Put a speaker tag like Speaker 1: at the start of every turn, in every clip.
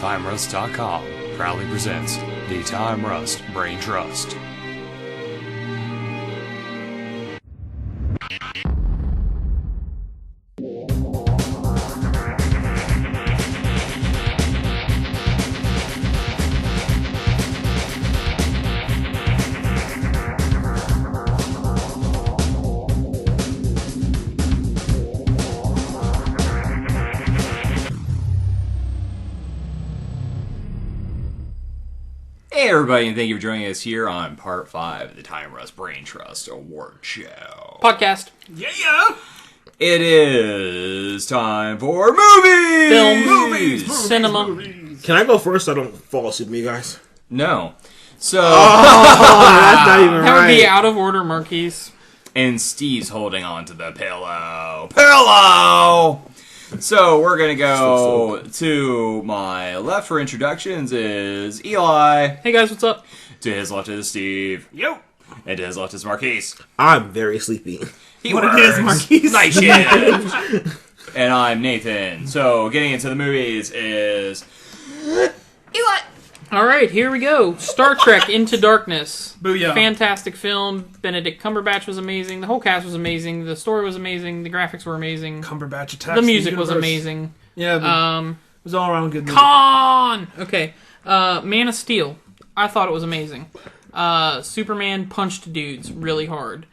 Speaker 1: TimeRust.com proudly presents the Time Rust Brain Trust.
Speaker 2: Hey everybody, and thank you for joining us here on Part 5 of the Time Rust Brain Trust Award Show.
Speaker 3: Podcast.
Speaker 4: Yeah!
Speaker 2: It is time for movies!
Speaker 3: Film.
Speaker 2: Movies!
Speaker 3: Cinema.
Speaker 4: Can I go first? I don't fall asleep with you guys.
Speaker 2: No. So,
Speaker 4: That's not even
Speaker 3: That would be out of order, Marquise.
Speaker 2: and Steve's holding on to the pillow. Pillow! So, we're gonna go to my left for introductions is Eli.
Speaker 3: Hey guys, what's up?
Speaker 2: To his left is Steve.
Speaker 4: Yo!
Speaker 2: And to his left is Marquise.
Speaker 4: I'm very sleepy.
Speaker 2: He
Speaker 4: What it
Speaker 2: works.
Speaker 4: is, Marquise?
Speaker 2: Night shift. And I'm Nathan. So, getting into the movies is Eli.
Speaker 3: Alright, here we go. Star Trek Into Darkness.
Speaker 4: Booyah.
Speaker 3: Fantastic film. Benedict Cumberbatch was amazing. The whole cast was amazing. The story was amazing. The graphics were amazing.
Speaker 4: Cumberbatch attacks
Speaker 3: The music was
Speaker 4: universe.
Speaker 3: amazing.
Speaker 4: Yeah, it was all around good music.
Speaker 3: Con! Okay. Man of Steel. I thought it was amazing. Superman punched dudes really hard.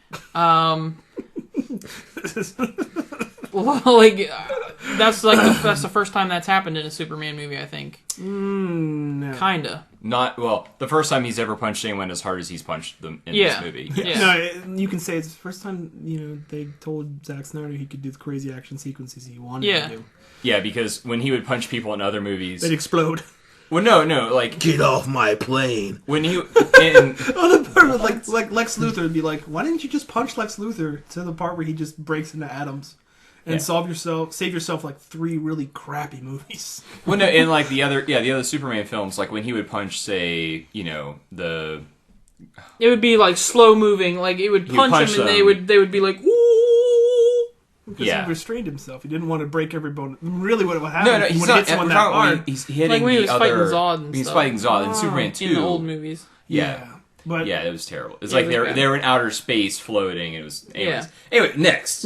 Speaker 3: That's the first time that's happened in a Superman movie, I think.
Speaker 4: No.
Speaker 3: Kinda.
Speaker 2: The first time he's ever punched anyone as hard as he's punched them in this movie.
Speaker 3: Yeah.
Speaker 4: No, you can say it's the first time, they told Zack Snyder he could do the crazy action sequences he wanted to do.
Speaker 2: Yeah, because when he would punch people in other movies...
Speaker 4: They'd explode.
Speaker 2: Well, no, like...
Speaker 4: Get off my plane.
Speaker 2: When he...
Speaker 4: The part where, like Lex Luthor would be like, why didn't you just punch Lex Luthor to the part where he just breaks into atoms and save yourself like 3 really crappy movies?
Speaker 2: Well, no, in like the other Superman films, like when he would punch, say, the...
Speaker 3: It would be like slow moving, like it would punch him and they would be like, ooh!
Speaker 4: Because he restrained himself. He didn't want to break every bone. Really, what would happen?
Speaker 2: No, he's
Speaker 4: when
Speaker 2: not.
Speaker 4: He hits someone that hard.
Speaker 2: He's hitting
Speaker 3: like when he was
Speaker 2: the other.
Speaker 3: fighting Zod and
Speaker 2: he's
Speaker 3: stuff.
Speaker 2: fighting Zod in Superman 2.
Speaker 3: In the old movies.
Speaker 2: Yeah.
Speaker 4: But
Speaker 2: Yeah, it was terrible. It's
Speaker 3: Yeah,
Speaker 2: like
Speaker 3: really
Speaker 2: they were in outer space floating. It was anyways.
Speaker 3: Yeah.
Speaker 2: Anyway, next.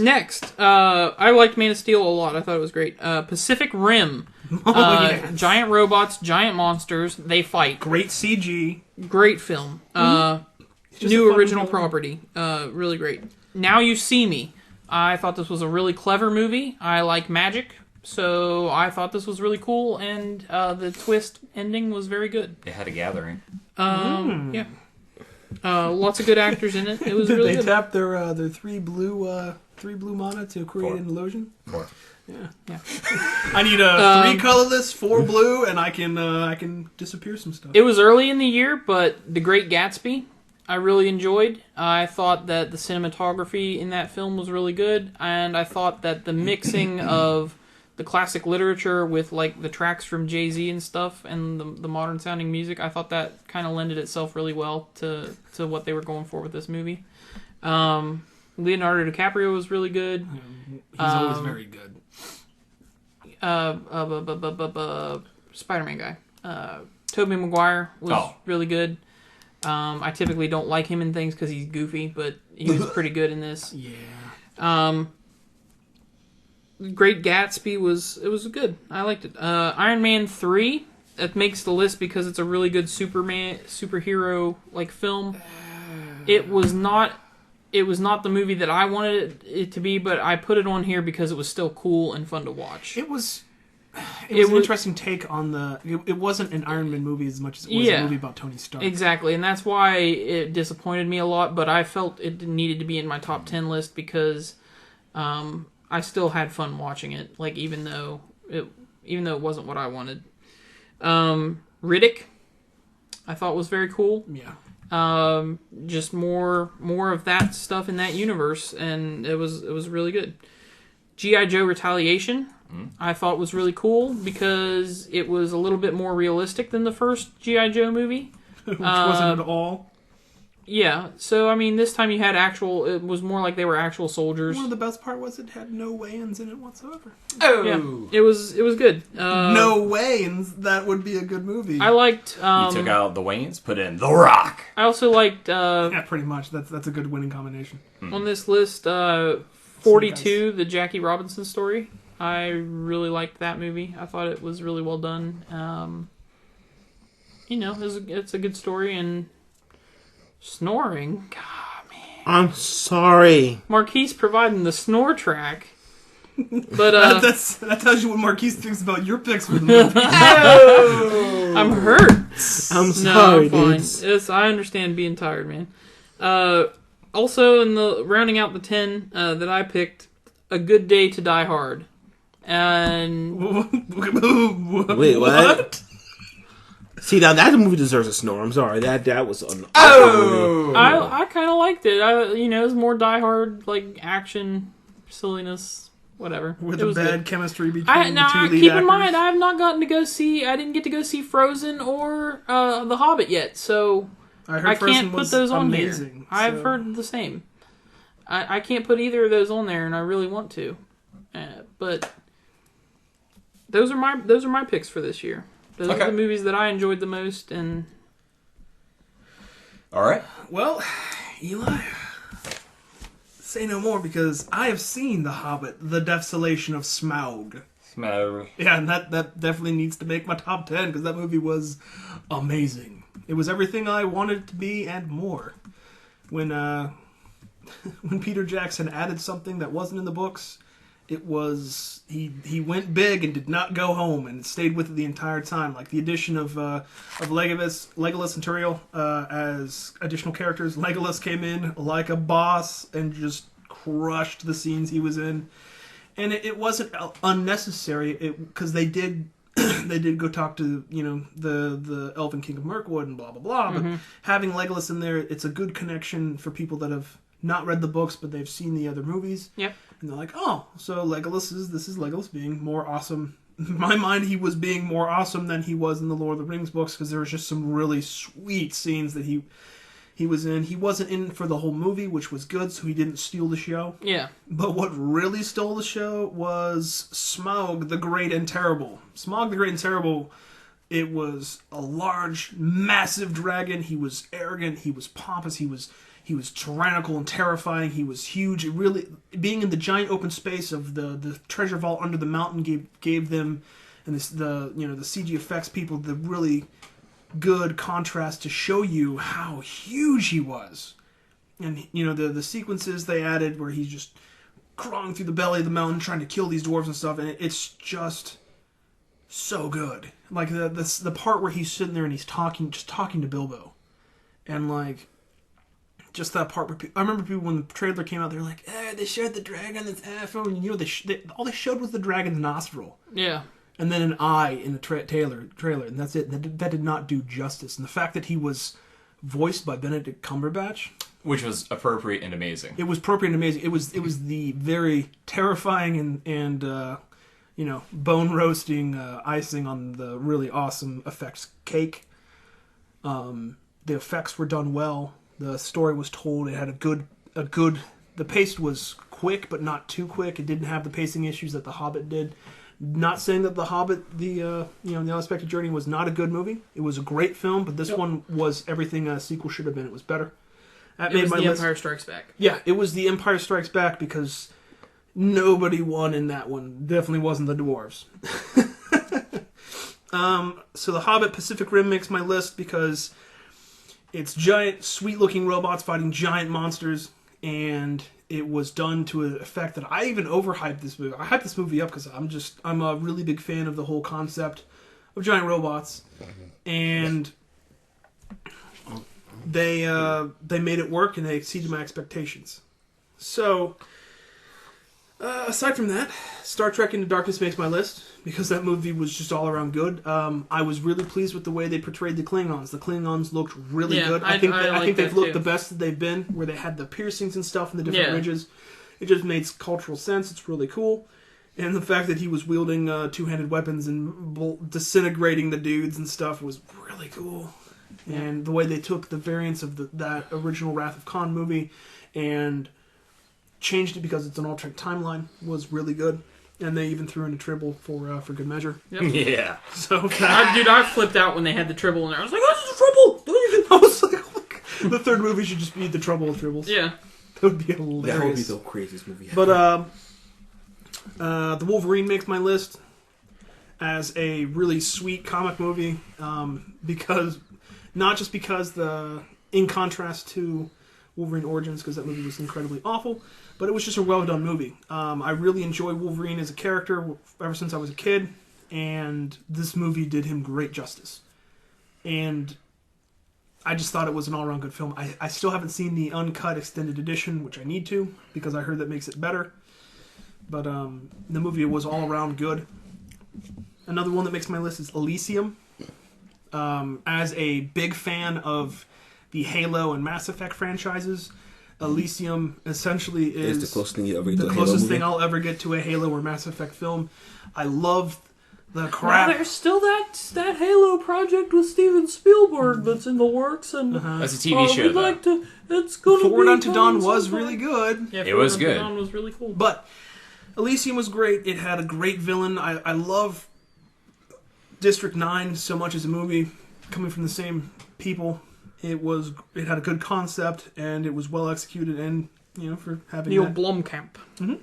Speaker 3: I liked Man of Steel a lot. I thought it was great. Pacific Rim.
Speaker 4: yes.
Speaker 3: Giant robots, giant monsters, they fight.
Speaker 4: Great CG.
Speaker 3: Great film.
Speaker 4: Just a
Speaker 3: New
Speaker 4: fun
Speaker 3: original
Speaker 4: film.
Speaker 3: property. Really great. Now You See Me. I thought this was a really clever movie. I like magic, so I thought this was really cool, and the twist ending was very good.
Speaker 2: They had a gathering.
Speaker 3: Yeah. Lots of good actors in it. It was
Speaker 4: Did
Speaker 3: really
Speaker 4: they
Speaker 3: good.
Speaker 4: tap their 3 blue mana to create
Speaker 2: 4.
Speaker 4: an illusion?
Speaker 2: 4.
Speaker 3: Yeah.
Speaker 4: I need a 3 colorless, 4 blue, and I can disappear some stuff.
Speaker 3: It was early in the year, but The Great Gatsby, I really enjoyed. I thought that the cinematography in that film was really good, and I thought that the mixing of the classic literature with like the tracks from Jay-Z and stuff and the modern sounding music, I thought that kind of lended itself really well to what they were going for with this movie. Leonardo DiCaprio was really good.
Speaker 4: He's always very good.
Speaker 3: Spider-Man guy. Tobey Maguire was really good. I typically don't like him in things because he's goofy, but he was pretty good in this.
Speaker 4: Yeah.
Speaker 3: Great Gatsby was good. I liked it. Iron Man 3, that makes the list because it's a really good superhero like film. It was not the movie that I wanted it to be, but I put it on here because it was still cool and fun to watch.
Speaker 4: It was an interesting take on the... It wasn't an Iron Man movie as much as it was a movie about Tony Stark.
Speaker 3: Exactly, and that's why it disappointed me a lot, but I felt it needed to be in my top 10 list because I still had fun watching it, like even though it wasn't what I wanted. Riddick, I thought was very cool.
Speaker 4: Yeah.
Speaker 3: Just more of that stuff in that universe, and it was really good. G.I. Joe Retaliation, I thought was really cool because it was a little bit more realistic than the first G.I. Joe movie.
Speaker 4: Which wasn't at all.
Speaker 3: Yeah, so I mean, this time you had actual. It was more like they were actual soldiers.
Speaker 4: One of the best part was it had no weigh-ins in it whatsoever.
Speaker 2: Oh,
Speaker 3: Yeah, it was good.
Speaker 4: No weigh-ins. That would be a good movie.
Speaker 3: I liked.
Speaker 2: you took out the Waynes, put in The Rock.
Speaker 3: I also liked
Speaker 4: Yeah, pretty much. That's a good winning combination.
Speaker 3: on this list. 42, the Jackie Robinson story. I really liked that movie. I thought it was really well done. It's a good story, and snoring. God, man.
Speaker 5: I'm sorry.
Speaker 3: Marquise providing the snore track. But
Speaker 4: That tells you what Marquise thinks about your picks for the movie.
Speaker 3: I'm hurt.
Speaker 5: I'm
Speaker 3: No,
Speaker 5: sorry,
Speaker 3: I'm fine.
Speaker 5: dudes.
Speaker 3: I understand being tired, man. Also, in the rounding out the 10 that I picked, A Good Day to Die Hard. And
Speaker 5: Wait, what? See, now that movie deserves a snore. I'm sorry. That was an
Speaker 2: Oh!
Speaker 3: I kind of liked it. It was more Die Hard, like action, silliness, whatever.
Speaker 4: With
Speaker 3: It
Speaker 4: the
Speaker 3: was
Speaker 4: bad
Speaker 3: good.
Speaker 4: chemistry between
Speaker 3: Now,
Speaker 4: the two lead
Speaker 3: keep
Speaker 4: actors.
Speaker 3: in mind, I have not gotten to go see. I didn't get to go see Frozen or The Hobbit yet, so
Speaker 4: I heard
Speaker 3: I
Speaker 4: Frozen
Speaker 3: can't put
Speaker 4: was
Speaker 3: those on
Speaker 4: amazing,
Speaker 3: here. I've
Speaker 4: so-
Speaker 3: heard the same. I can't put either of those on there, and I really want to. But those are my picks for this year. Those
Speaker 2: Okay.
Speaker 3: are the movies that I enjoyed the most, and
Speaker 2: All right.
Speaker 4: Well, Eli, say no more because I have seen The Hobbit, The Desolation of Smaug.
Speaker 2: Smaug.
Speaker 4: Yeah, and that definitely needs to make my top 10 because that movie was amazing. It was everything I wanted it to be and more. When Peter Jackson added something that wasn't in the books, it was he went big and did not go home and stayed with it the entire time. Like the addition of Legolas and Turiel as additional characters. Legolas came in like a boss and just crushed the scenes he was in. And it wasn't unnecessary because they did go talk to the Elven King of Mirkwood and blah blah blah. But having Legolas in there, it's a good connection for people that have not read the books but they've seen the other movies.
Speaker 3: yep.
Speaker 4: And they're like, oh, so this is Legolas being more awesome. In my mind, he was being more awesome than he was in the Lord of the Rings books because there was just some really sweet scenes that he was in. He wasn't in for the whole movie, which was good, so he didn't steal the show.
Speaker 3: Yeah.
Speaker 4: But what really stole the show was Smaug the Great and Terrible. Smaug the Great and Terrible, it was a large, massive dragon. He was arrogant. He was pompous. He was tyrannical and terrifying. He was huge. It really, being in the giant open space of the treasure vault under the mountain gave them, and the CG effects people, the really good contrast to show you how huge he was. And the sequences they added where he's just crawling through the belly of the mountain trying to kill these dwarves and stuff, and it's just so good. Like the part where he's sitting there and he's talking to Bilbo, and like just that part where I remember people when the trailer came out, they're like, they showed the dragon that's afro, and all they showed was the dragon's nostril.
Speaker 3: Yeah.
Speaker 4: And then an eye in the trailer, and that's it. That did not do justice. And the fact that he was voiced by Benedict Cumberbatch,
Speaker 2: Which was appropriate and amazing.
Speaker 4: it was appropriate and amazing. It was the very terrifying and bone roasting icing on the really awesome effects cake. The effects were done well. The story was told. It had a good. The pace was quick, but not too quick. It didn't have the pacing issues that The Hobbit did. Not saying that The Hobbit, the Unexpected Journey, was not a good movie. It was a great film, but this one was everything a sequel should have been. It was better. That
Speaker 3: It was
Speaker 4: my
Speaker 3: The
Speaker 4: list.
Speaker 3: Empire Strikes Back.
Speaker 4: Yeah, it was The Empire Strikes Back because nobody won in that one. Definitely wasn't the dwarves. So The Hobbit Pacific Rim makes my list because it's giant, sweet-looking robots fighting giant monsters, and it was done to an effect that I even overhyped this movie. I hyped this movie up because I'm a really big fan of the whole concept of giant robots, and they made it work and they exceeded my expectations. So, aside from that, Star Trek Into Darkness makes my list because that movie was just all around good. I was really pleased with the way they portrayed the Klingons. The Klingons looked really good. I think
Speaker 3: like
Speaker 4: they've
Speaker 3: that
Speaker 4: looked
Speaker 3: too.
Speaker 4: the best that they've been, where they had the piercings and stuff and the different
Speaker 3: Yeah.
Speaker 4: ridges. It just made cultural sense. It's really cool. And the fact that he was wielding two-handed weapons and disintegrating the dudes and stuff was really cool. And the way they took the variants of that original Wrath of Khan movie and changed it because it's an alternate timeline was really good. And they even threw in a Tribble for good measure.
Speaker 3: Yep.
Speaker 5: Yeah.
Speaker 4: So
Speaker 3: I flipped out when they had the Tribble in there. I was like, oh, this is Tribble!
Speaker 4: I was like, look, the third movie should just be the Trouble with Tribbles.
Speaker 3: Yeah.
Speaker 4: That would be hilarious.
Speaker 5: That would be the craziest movie ever.
Speaker 4: But the Wolverine makes my list as a really sweet comic movie because not just because in contrast to Wolverine Origins, because that movie was incredibly awful, but it was just a well done movie. I really enjoy Wolverine as a character ever since I was a kid, and this movie did him great justice. And I just thought it was an all around good film. I still haven't seen the uncut extended edition, which I need to, because I heard that makes it better. But the movie was all around good. Another one that makes my list is Elysium. As a big fan of the Halo and Mass Effect franchises, Elysium essentially is
Speaker 5: the closest thing you ever get to
Speaker 4: the
Speaker 5: a Halo
Speaker 4: closest
Speaker 5: movie.
Speaker 4: thing I'll ever get to a Halo or Mass Effect film. I love the
Speaker 3: Now,
Speaker 4: crap.
Speaker 3: there's still that Halo project with Steven Spielberg that's in the works, and
Speaker 2: That's a TV show,
Speaker 3: we'd
Speaker 2: though.
Speaker 3: like to. It's going to be
Speaker 4: Forward Unto Dawn
Speaker 3: coming
Speaker 4: was
Speaker 3: sometime.
Speaker 4: really good.
Speaker 3: Yeah,
Speaker 2: It was
Speaker 3: Forward Unto
Speaker 2: good.
Speaker 3: Dawn was really cool.
Speaker 4: But Elysium was great. It had a great villain. I love District 9 so much as a movie, coming from the same people. It had a good concept, and it was well executed, and for having
Speaker 3: Neil
Speaker 4: that.
Speaker 3: Blomkamp.
Speaker 4: And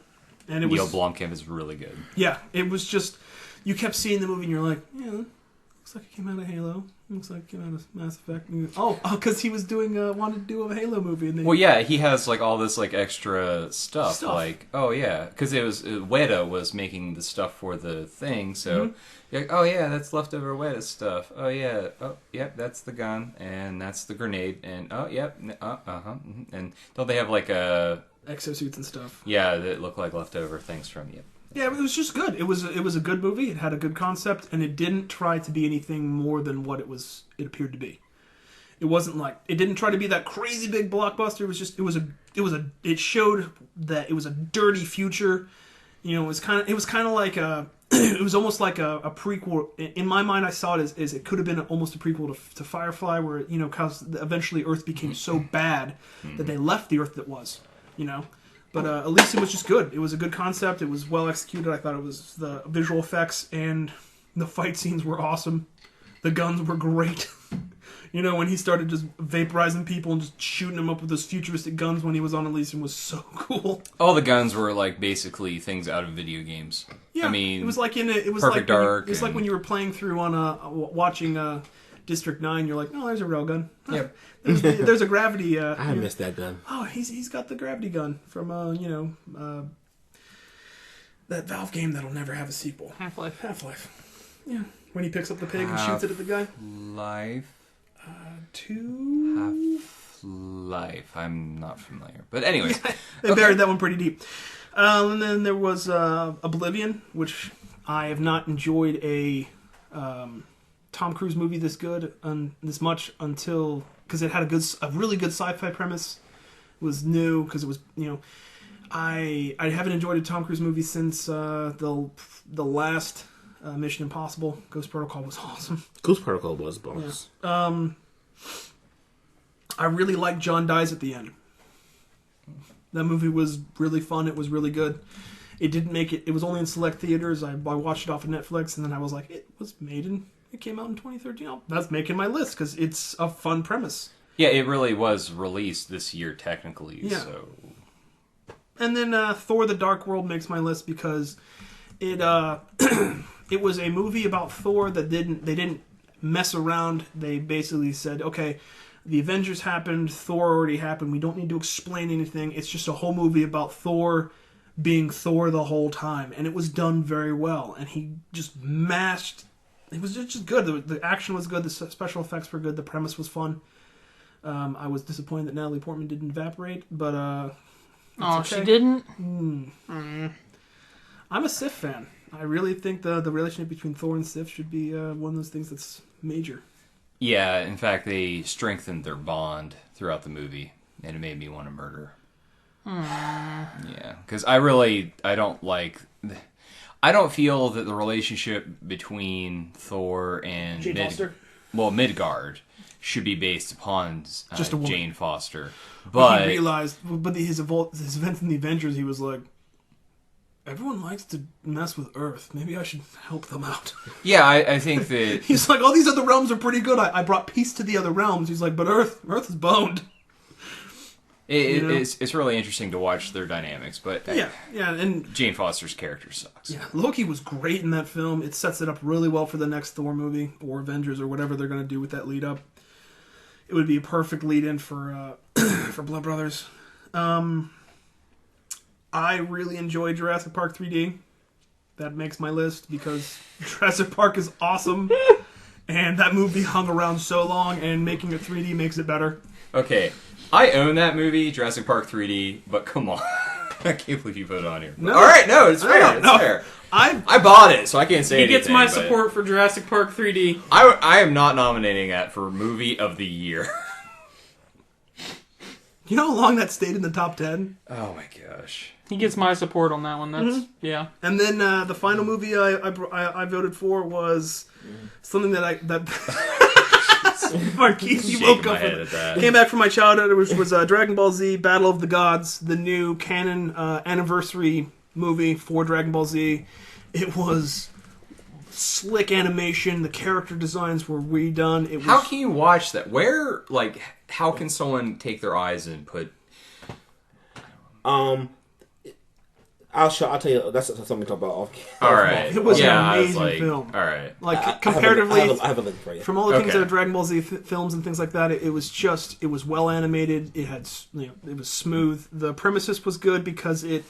Speaker 4: it
Speaker 2: Neil
Speaker 4: was
Speaker 2: Blomkamp is really good.
Speaker 4: yeah, it was just you kept seeing the movie, and you're like, yeah, looks like it came out of Halo. Looks like it came out of Mass Effect. Oh, because he was wanted to do a Halo movie, and
Speaker 2: Well, yeah, he has like all this like extra stuff. Like, oh yeah, because Weta was making the stuff for the thing, so you're like, oh yeah, that's leftover Weta stuff. Oh yeah, oh yep, that's the gun, and that's the grenade, and oh yep, and don't they have like
Speaker 4: exosuits and stuff.
Speaker 2: Yeah, that look like leftover things from you.
Speaker 4: Yeah, it was just good. It was a good movie. It had a good concept, and it didn't try to be anything more than what it appeared to be. It wasn't like it didn't try to be that crazy big blockbuster. It was just it showed that it was a dirty future. It was kind of like it was almost like a prequel. In my mind, I saw it as it could have been almost a prequel to Firefly, where because eventually Earth became so bad that they left the Earth that was. But Elysium was just good. It was a good concept. It was well executed. I thought it was the visual effects and the fight scenes were awesome. The guns were great. When he started just vaporizing people and just shooting them up with those futuristic guns when he was on Elysium was so cool.
Speaker 2: All the guns were like basically things out of video games.
Speaker 4: Yeah,
Speaker 2: I mean,
Speaker 4: it was like
Speaker 2: Perfect Dark.
Speaker 4: It's like when you were playing through on watching District 9. You're like, oh, there's a railgun.
Speaker 2: Yep.
Speaker 4: There's a gravity.
Speaker 5: I missed that gun.
Speaker 4: Oh, he's got the gravity gun from that Valve game that'll never have a sequel. Half-Life. Yeah, when he picks up the pig and shoots it at the guy.
Speaker 2: Life.
Speaker 4: 2.
Speaker 2: Half-Life. I'm not familiar, but anyways,
Speaker 4: They buried that one pretty deep. And then there was Oblivion, which I have not enjoyed a Tom Cruise movie this good this much until because it had a really good sci-fi premise. It was new because it was I haven't enjoyed a Tom Cruise movie since the last Mission Impossible. Ghost Protocol was awesome.
Speaker 5: Ghost Protocol was boss.
Speaker 4: Yeah. I really liked John Dies at the end. That movie was really fun. It was really good. It didn't make it. It was only in select theaters. I watched it off of Netflix, and then I was like, it came out in 2013. Oh, that's making my list because it's a fun premise.
Speaker 2: yeah, it really was released this year technically.
Speaker 4: Yeah.
Speaker 2: So
Speaker 4: And then Thor: The Dark World makes my list because it it was a movie about Thor that they didn't mess around. They basically said, okay, the Avengers happened, Thor already happened. We don't need to explain anything. It's just a whole movie about Thor being Thor the whole time, and it was done very well. And he just mashed. It was just good. The action was good. The special effects were good. The premise was fun. I was disappointed that Natalie Portman didn't evaporate, but
Speaker 3: Oh,
Speaker 4: okay.
Speaker 3: she didn't?
Speaker 4: I'm a Sif fan. I really think the relationship between Thor and Sif should be one of those things that's major.
Speaker 2: yeah, in fact, they strengthened their bond throughout the movie, and it made me want to murder. Yeah, because I don't feel that the relationship between Thor and
Speaker 4: Jane Foster?
Speaker 2: Midgard should be based upon
Speaker 4: Just a woman.
Speaker 2: Jane Foster. But
Speaker 4: he realized, but his events in the Avengers, he was like, everyone likes to mess with Earth. Maybe I should help them out.
Speaker 2: yeah, I think that
Speaker 4: He's like, all these other realms are pretty good. I brought peace to the other realms. He's like, but Earth is boned.
Speaker 2: it's really interesting to watch their dynamics. But
Speaker 4: Yeah, and
Speaker 2: Jane Foster's character sucks.
Speaker 4: yeah, Loki was great in that film. It sets it up really well for the next Thor movie or Avengers or whatever they're going to do with that lead up. It would be a perfect lead in for for Blood Brothers. I really enjoy Jurassic Park 3D. That makes my list because Jurassic Park is awesome, and that movie hung around so long, and making it 3D makes it better.
Speaker 2: Okay, I own that movie, Jurassic Park 3D, but come on. I can't believe you put it on here.
Speaker 4: No.
Speaker 2: All right, no, it's fair. It's fair. I bought it, so I can't say
Speaker 3: He
Speaker 2: anything.
Speaker 3: gets my
Speaker 2: but
Speaker 3: support for Jurassic Park 3D.
Speaker 2: I am not nominating that for Movie of the Year.
Speaker 4: You know how long that stayed in the top 10?
Speaker 2: Oh my gosh.
Speaker 3: He gets my support on that one. That's yeah.
Speaker 4: And then the final movie I voted for was something that Marquise, you woke
Speaker 2: my
Speaker 4: up
Speaker 2: head
Speaker 4: with.
Speaker 2: at that.
Speaker 4: Came back from my childhood, which was Dragon Ball Z: Battle of the Gods, the new canon anniversary movie for Dragon Ball Z. It was slick animation. The character designs were redone. It was,
Speaker 2: How can you watch that? How can someone take their eyes and put...
Speaker 5: I'll tell you. That's something to talk about off.
Speaker 2: All right.
Speaker 4: It was an
Speaker 2: I was
Speaker 4: amazing
Speaker 2: like,
Speaker 4: film.
Speaker 2: All right.
Speaker 4: Like comparatively,
Speaker 5: I have a link for you.
Speaker 4: from all the things
Speaker 2: Okay.
Speaker 4: that are Dragon Ball Z films and things like that, it was well animated. It had, it was smooth. The premises was good because it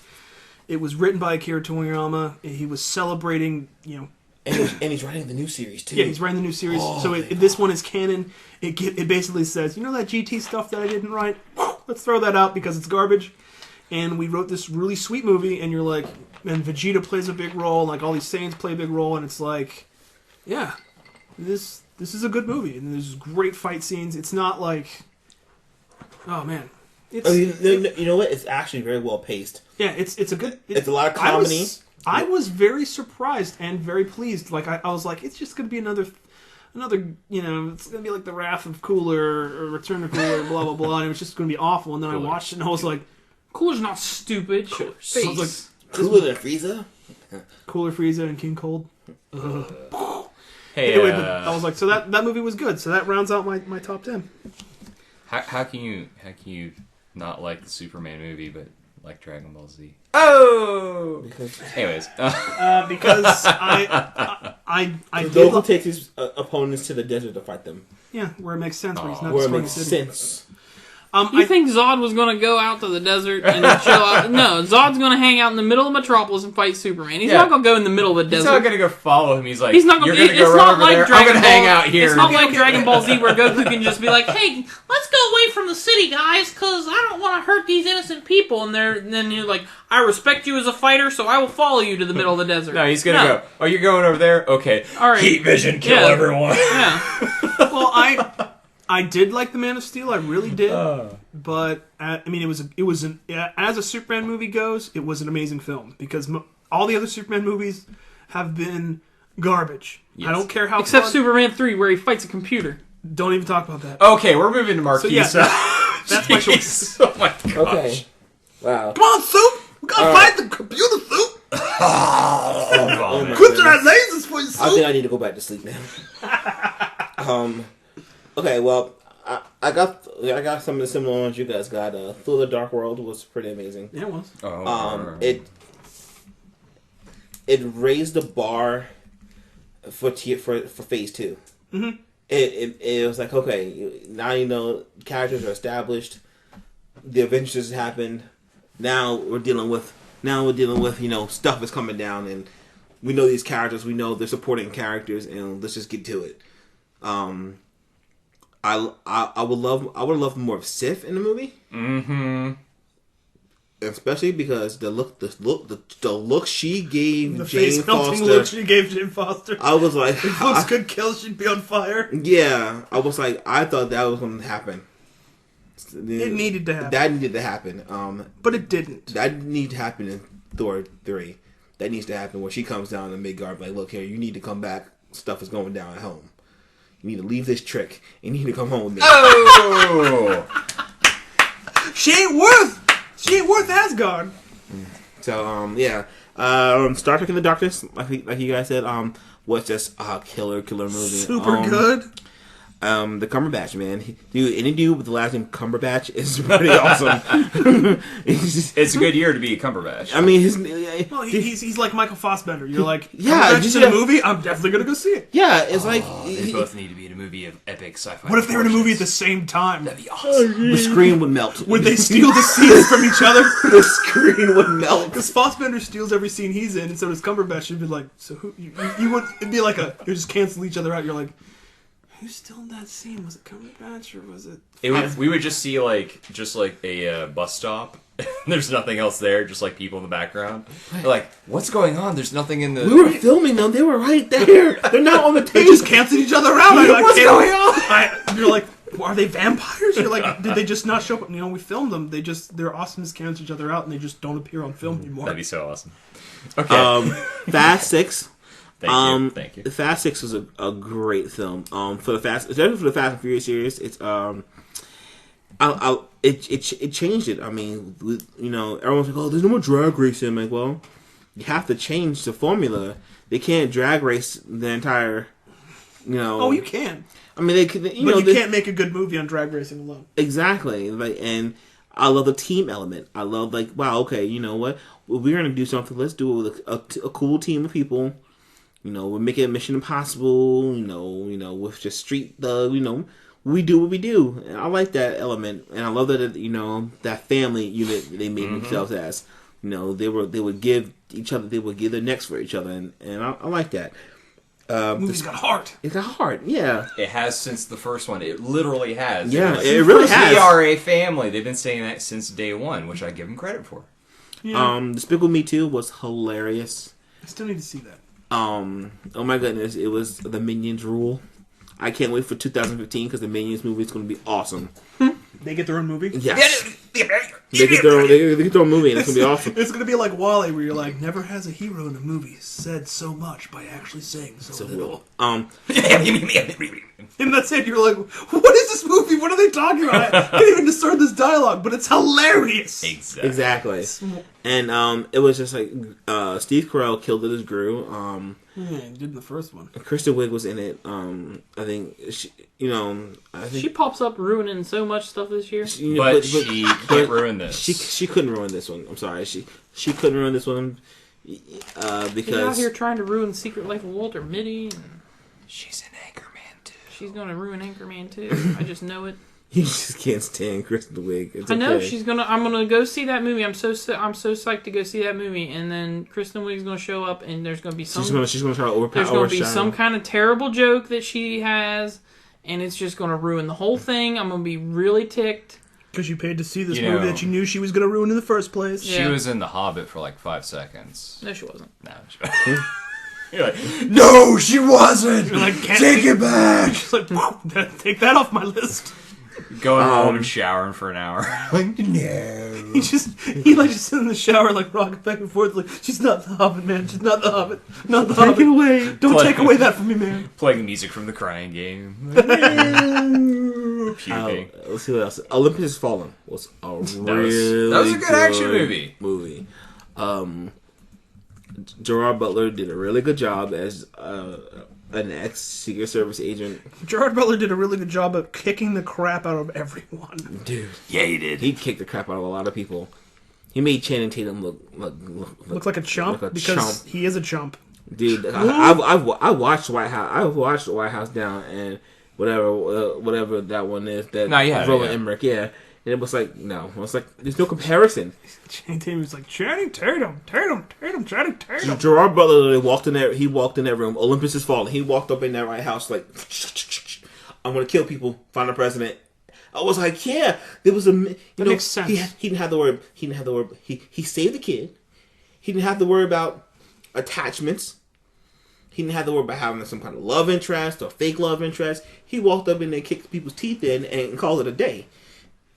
Speaker 4: was written by Akira Toriyama. He was celebrating,
Speaker 5: And he's writing the new series too.
Speaker 4: yeah, he's writing the new series. This one is canon. It basically says, that GT stuff that I didn't write, let's throw that out because it's garbage. And we wrote this really sweet movie, and you're like, and Vegeta plays a big role, like all these Saiyans play a big role, and it's like, yeah, this is a good movie, and there's great fight scenes. It's not like, oh man,
Speaker 5: you know what? It's actually very well paced.
Speaker 4: yeah, it's a good.
Speaker 5: It's a lot of comedy.
Speaker 4: I was very surprised and very pleased. Like I was like, it's just gonna be another, it's gonna be like the Wrath of Cooler or Return of Cooler, blah blah blah, and it was just gonna be awful. And then I watched it, and I was like,
Speaker 3: Cooler's not stupid.
Speaker 4: face. I was like,
Speaker 5: Cooler than Frieza.
Speaker 4: Cooler Frieza and King Cold.
Speaker 2: Hey,
Speaker 4: Anyway, but I was like, so that movie was good. So that rounds out my top 10.
Speaker 2: how can you not like the Superman movie but like Dragon Ball Z? Oh. Anyways,
Speaker 4: Because I did
Speaker 5: Goku
Speaker 4: love,
Speaker 5: takes his opponents to the desert to fight them.
Speaker 4: yeah, where it makes sense, where he's not
Speaker 5: Where it
Speaker 4: destroying
Speaker 5: makes
Speaker 4: the city.
Speaker 5: sense.
Speaker 3: You think Zod was going to go out to the desert and chill out? No, Zod's going to hang out in the middle of Metropolis and fight Superman. He's not going to go in the middle of the
Speaker 2: he's
Speaker 3: desert.
Speaker 2: not gonna go follow him. He's like,
Speaker 3: He's not gonna.
Speaker 2: You're gonna go
Speaker 3: It's
Speaker 2: run
Speaker 3: not
Speaker 2: over
Speaker 3: like
Speaker 2: there.
Speaker 3: Dragon
Speaker 2: I'm gonna
Speaker 3: Ball.
Speaker 2: hang out here.
Speaker 3: It's not like Dragon Ball Z where Goku can just be like, "Hey, let's go away from the city, guys, because I don't want to hurt these innocent people." And then you're like, "I respect you as a fighter, so I will follow you to the middle of the desert."
Speaker 2: No, he's gonna go. Oh, you're going over there? Okay.
Speaker 3: All right.
Speaker 2: Heat vision, kill everyone.
Speaker 3: Yeah.
Speaker 4: Well, I did like the Man of Steel. I really did. But it was as a Superman movie goes, it was an amazing film because all the other Superman movies have been garbage.
Speaker 2: Yes.
Speaker 4: I don't care how
Speaker 3: Except
Speaker 4: fun-
Speaker 3: Superman 3, where he fights a computer.
Speaker 4: Don't even talk about that.
Speaker 2: Okay, we're moving to Marquis.
Speaker 4: So yeah, that's my choice.
Speaker 2: Oh my gosh.
Speaker 5: Okay. Wow.
Speaker 4: Come on, Soup! We gotta fight the computer, Soup!
Speaker 5: Oh my
Speaker 4: Quit
Speaker 5: goodness.
Speaker 4: that lasers for you,
Speaker 5: I think
Speaker 4: Soup!
Speaker 5: I need to go back to sleep now. Okay, well, I got some of the similar ones you guys got. Through the Dark World was pretty amazing.
Speaker 4: Yeah, it was.
Speaker 5: It raised the bar for phase 2. Mm-hmm. It was like, okay, now characters are established, the adventures happened. Now we're dealing with stuff is coming down, and we know these characters, we know they're supporting characters, and let's just get to it. I would love more of Sif in the movie. Mm-hmm. Especially because the look she gave
Speaker 4: The
Speaker 5: Jane
Speaker 4: face-melting
Speaker 5: Foster.
Speaker 4: look she gave Jane Foster.
Speaker 5: I was like,
Speaker 4: If looks could kill, she'd be on fire.
Speaker 5: yeah. I was like, I thought that was going to happen.
Speaker 4: It needed to happen.
Speaker 5: That needed to happen.
Speaker 4: But it didn't.
Speaker 5: That needed to happen in Thor 3. That needs to happen where she comes down to Midgard, like, look here, you need to come back. Stuff is going down at home. You need to leave this trick. And you need to come home with me.
Speaker 2: Oh!
Speaker 4: She ain't worth Asgard.
Speaker 5: So, yeah. Star Trek in the Darkness, like you guys said, was just a killer movie.
Speaker 4: Super good.
Speaker 5: The Cumberbatch, man. Any dude with the last name Cumberbatch is pretty awesome.
Speaker 2: It's a good year to be a Cumberbatch.
Speaker 5: I mean,
Speaker 4: He's like Michael Fassbender. You're like,
Speaker 5: yeah,
Speaker 4: Cumberbatch is in a movie. I'm definitely gonna go see it.
Speaker 5: yeah, it's like
Speaker 2: They both need to be in a movie of epic sci-fi.
Speaker 4: What if they were in a movie at the same time?
Speaker 2: That'd be awesome.
Speaker 5: the screen would melt.
Speaker 4: Would they steal the scenes from each other?
Speaker 5: The screen would melt.
Speaker 4: Because Fassbender steals every scene he's in, and so does Cumberbatch. You'd be like, so who? You would. It'd be like you just cancel each other out. You're like, who's still in that scene? Was it Cumberbatch or was it?
Speaker 2: We would just see just a bus stop. There's nothing else there, just like people in the background. They're like, what's going on? There's nothing in the.
Speaker 5: We were filming them. They were right there. They're not on the
Speaker 4: They
Speaker 5: table.
Speaker 4: just cancel each other out.
Speaker 5: What's going on?
Speaker 4: You're like, are they vampires? You're like, did they just not show up? We filmed them. Their awesomeness cancel each other out, and they just don't appear on film anymore.
Speaker 2: That'd be so awesome. Okay.
Speaker 5: Fast 6.
Speaker 2: Thank you.
Speaker 5: Fast 6 was a great film. Especially for the Fast and Furious series, it's it changed it. I mean, everyone's like, oh, there's no more drag racing. I'm like, well, you have to change the formula. They can't drag race the entire.
Speaker 4: Oh, you can.
Speaker 5: I mean, they could.
Speaker 4: But you can't make a good movie on drag racing alone.
Speaker 5: Exactly. And I love the team element. I love wow, okay, you know what? Well, we're gonna do something. Let's do it with a cool team of people. We're making it Mission Impossible. With just street thug. We do what we do. And I like that element, and I love that that family unit they made themselves as. They would give each other. They would give their necks for each other, and I like that.
Speaker 4: Movie's got heart.
Speaker 5: It's got heart. Yeah.
Speaker 2: It has since the first one. It literally has.
Speaker 5: Yeah, it really has.
Speaker 2: We are a family. They've been saying that since day one, which I give them credit for.
Speaker 4: Yeah.
Speaker 5: Despicable Me 2 was hilarious.
Speaker 4: I still need to see that.
Speaker 5: Oh my goodness, it was the Minions rule. I can't wait for 2015 because the Minions movie is going to be awesome.
Speaker 4: They get their own movie?
Speaker 5: Yes. They get their own movie and it's going to be awesome.
Speaker 4: It's going to be like WALL-E where you're like, never has a hero in a movie said so much by actually saying so little.
Speaker 5: Um,
Speaker 4: And that's it. You're like, what is this movie? What are they talking about? I can't even discern this dialogue, but it's hilarious.
Speaker 5: Exactly. And it was just like Steve Carell killed it as Gru.
Speaker 4: He did in the first one.
Speaker 5: Kristen Wiig was in it. I think
Speaker 3: she pops up ruining so much stuff this year.
Speaker 2: She can't ruin this.
Speaker 5: She couldn't ruin this one. I'm sorry. She couldn't ruin this one because
Speaker 3: she's out here trying to ruin Secret Life of Walter Mitty. And
Speaker 2: she's in Anchorman too.
Speaker 3: She's gonna ruin Anchorman too. I just know it.
Speaker 5: You just can't stand Kristen Wiig. It's
Speaker 3: I know
Speaker 5: okay.
Speaker 3: she's gonna. I'm gonna go see that movie. I'm so psyched to go see that movie. And then Kristen Wiig's gonna show up, and there's gonna be some.
Speaker 5: She's gonna try to overpower.
Speaker 3: There's gonna be some kind of terrible joke that she has, and it's just gonna ruin the whole thing. I'm gonna be really ticked.
Speaker 4: Because you paid to see this movie that you knew she was going to ruin in the first place.
Speaker 2: She was in The Hobbit for like 5 seconds.
Speaker 3: No, she wasn't.
Speaker 2: No, you're like, no, she wasn't.
Speaker 4: You're like,
Speaker 2: take it back.
Speaker 4: She's like, take that off my list.
Speaker 2: Going home and showering for an hour. Like, no.
Speaker 4: He just sit in the shower like rocking back and forth like, she's not the Hobbit, man. She's not the Hobbit. Not the Hobbit.
Speaker 5: Take it away.
Speaker 4: Don't take away that from me, man.
Speaker 2: Playing music from The Crying Game. Puking.
Speaker 5: Let's see what else. Olympus Has Fallen was a really
Speaker 2: that was a good action
Speaker 5: movie. Gerard Butler did a really good job as an ex-Secret Service agent.
Speaker 4: Gerard Butler did a really good job of kicking the crap out of everyone.
Speaker 5: Dude.
Speaker 2: Yeah, he did.
Speaker 5: He kicked the crap out of a lot of people. He made Channing Tatum look
Speaker 4: like a chump because he is a chump.
Speaker 5: Dude, I watched White House. I watched White House Down and whatever that one is. That Roland Emmerich, yeah. And it was like, no. It was like, there's no comparison.
Speaker 4: Channing Tatum was like, Channing Tatum.
Speaker 5: Gerard Butler, he walked in that room. Olympus Has Fallen. He walked up in that White House like, I'm going to kill people, find a president. I was like, yeah. There was
Speaker 4: makes sense.
Speaker 5: He didn't have the word. He saved the kid. He didn't have to worry about attachments. He didn't have to worry about having some kind of love interest or fake love interest. He walked up in there, kicked people's teeth in, and called it a day.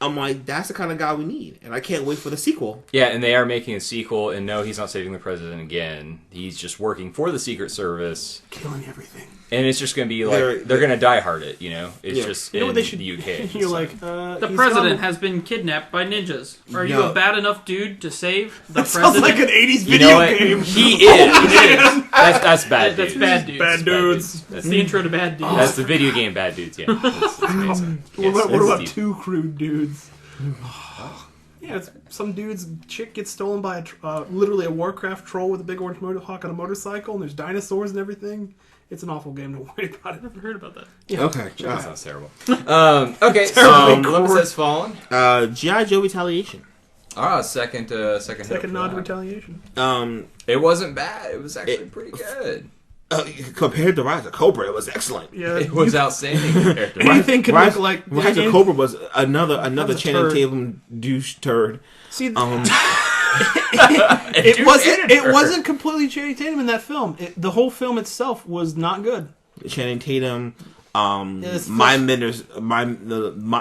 Speaker 5: I'm like, that's the kind of guy we need, and I can't wait for the sequel.
Speaker 2: Yeah, and they are making a sequel, and no, he's not saving the president again. He's just working for the Secret Service.
Speaker 4: Killing everything.
Speaker 2: And it's just going to be like they're going to die hard it, you know. It's just
Speaker 4: You know what
Speaker 2: in
Speaker 4: they should,
Speaker 2: the UK.
Speaker 4: You're like
Speaker 3: The president has been kidnapped by ninjas. Are you a bad enough dude to save the
Speaker 4: That sounds
Speaker 3: president?
Speaker 4: like an 80s
Speaker 2: You
Speaker 4: video
Speaker 2: know what?
Speaker 4: game.
Speaker 2: He is. That's bad.
Speaker 3: That's
Speaker 2: dudes.
Speaker 3: bad dudes.
Speaker 4: Bad dudes.
Speaker 3: That's the intro to Bad Dudes.
Speaker 2: That's the video game bad dudes. Yeah. That's amazing.
Speaker 4: What
Speaker 2: Yes,
Speaker 4: about
Speaker 2: Steve.
Speaker 4: two crude dudes? Yeah, it's some dude's chick gets stolen by literally a Warcraft troll with a big orange mohawk on a motorcycle, and there's dinosaurs and everything. It's an awful game to worry about. I've never heard about that.
Speaker 5: Okay.
Speaker 2: That sounds terrible. Okay, Olympus Has Fallen.
Speaker 5: G.I. Joe Retaliation.
Speaker 2: Second
Speaker 4: Nod to Retaliation.
Speaker 2: It wasn't bad. It was actually pretty good.
Speaker 5: Compared to Rise of Cobra, it was excellent.
Speaker 4: Yeah,
Speaker 2: It was outstanding compared to
Speaker 4: anything could look like
Speaker 5: Rise of Cobra was another
Speaker 4: was a
Speaker 5: Channing
Speaker 4: turd.
Speaker 5: Tatum douche turd.
Speaker 4: See,
Speaker 2: It
Speaker 4: it wasn't completely Channing Tatum in that film. The whole film itself was not good.
Speaker 5: Channing Tatum,
Speaker 4: it's
Speaker 5: Mindbender,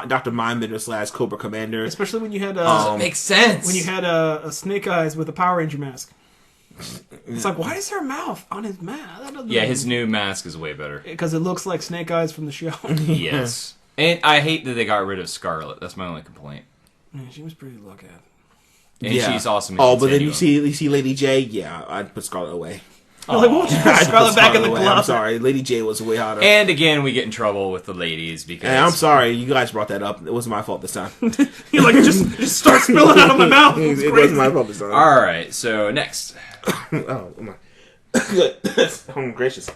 Speaker 5: Dr. Mindbender / Cobra Commander.
Speaker 4: Especially when you had
Speaker 2: makes sense.
Speaker 4: when you had a Snake Eyes with a Power Ranger mask. It's like, why is there a mouth on his mask?
Speaker 2: Yeah, his new mask is way better.
Speaker 4: Because it looks like Snake Eyes from the show.
Speaker 2: Yes. And I hate that they got rid of Scarlet. That's my only complaint.
Speaker 4: Yeah, she was pretty to look at.
Speaker 2: And she's awesome. In
Speaker 5: But then
Speaker 2: Continuum.
Speaker 5: you see Lady J. Yeah, I'd put Scarlet away.
Speaker 4: You're like, won't you put
Speaker 5: I'd
Speaker 4: Scarlet
Speaker 5: put
Speaker 4: back in the
Speaker 5: away.
Speaker 4: glove?
Speaker 5: I'm sorry, Lady J was way hotter.
Speaker 2: And again, we get in trouble with the ladies because
Speaker 5: And I'm sorry, you guys brought that up. It wasn't my fault this time.
Speaker 4: You're like, it just starts spilling out of my mouth. It's
Speaker 5: it
Speaker 4: crazy.
Speaker 5: wasn't my fault this time.
Speaker 2: All right, so next,
Speaker 5: Oh my. Good. Oh gracious.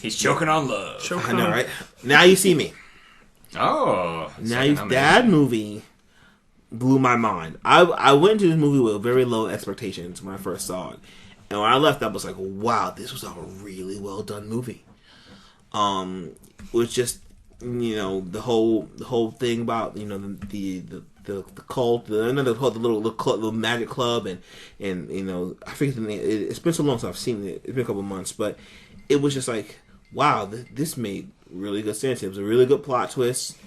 Speaker 2: he's choking on love.
Speaker 4: Choke
Speaker 5: I know,
Speaker 4: on.
Speaker 5: right? Now you see me.
Speaker 2: Oh,
Speaker 5: Now
Speaker 2: second
Speaker 5: that
Speaker 2: nomination.
Speaker 5: movie blew my mind. I went into this movie with very low expectations when I first saw it, and when I left, I was like, "Wow, this was a really well done movie." It was just the whole thing about the cult, the magic club, and I forget the name. It's been so long since I've seen it. It's been a couple months, but it was just like, wow, this made really good sense. It was a really good plot twist.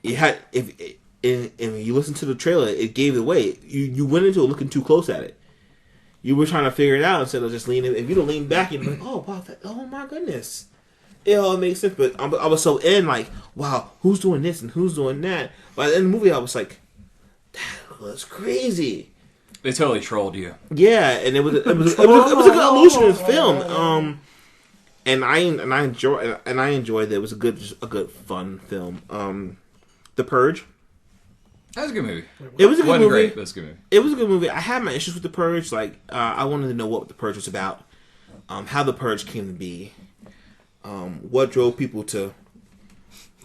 Speaker 5: It had if you listen to the trailer, it gave it away. You went into it looking too close at it. You were trying to figure it out instead of just leaning. If you don't lean back, you'd be like, oh wow, oh my goodness. It all makes sense, but I was so in, like, wow, who's doing this and who's doing that? But in the movie, I was like, that was crazy.
Speaker 2: They totally trolled you.
Speaker 5: Yeah, and it was a good illusionist film. And I enjoyed it. It was a good fun film. The Purge.
Speaker 2: That was a good movie.
Speaker 5: It was a good
Speaker 2: Wasn't
Speaker 5: movie.
Speaker 2: great, but it's a good movie.
Speaker 5: It was a good movie. I had my issues with The Purge. Like, I wanted to know what The Purge was about, how The Purge came to be, what drove people to